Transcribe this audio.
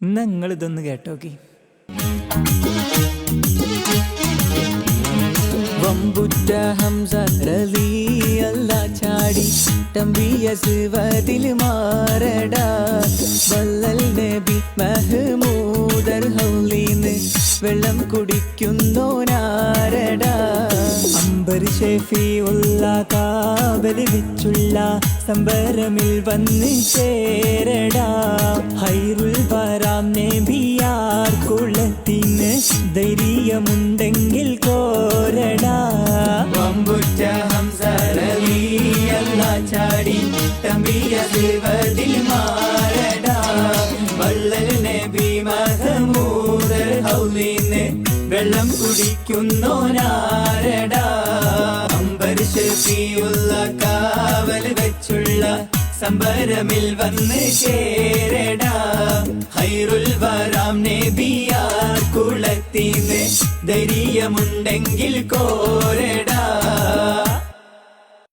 നിങ്ങളിതൊന്ന് കേട്ടോക്കി. വമ്പുറ്റ ഹംസ റളിയല്ലാ ചാടി തമ്പിയസ്വതിൽ മാറടാ വല്ലൽ നബി മഹ്മൂദർ ഹൗലീന്ന് വെള്ളം കുടിക്കുന്നോനാരടാ. അംബർ ഷെഫിഉള്ള കാവൽ വെച്ചുള്ള സംബരമിൽ വന്ന് ചേരടാ. ഹൈറുൽ വരാം നബിയാർ കുളത്തിന് ധൈര്യമുണ്ടെങ്കിൽ കോരടാ. വമ്പുറ്റ ഹംസ റളിയല്ലാ ചാടി തമ്പിയസ്വതിൽ മാറടാ വല്ലൽ നബി മഹ്മൂദർ ഹൗലീന്ന് വെള്ളം കുടിക്കുന്നോനാരടാ. അംബർ ഷെഫിഉള്ള കാവൽ വെച്ചുള്ള സംബരമിൽ വന്ന് ചേരടാ. ഹൈറുൽ വരാം നബിയാർ കുളത്തിന് ധൈര്യമുണ്ടെങ്കിൽ കോര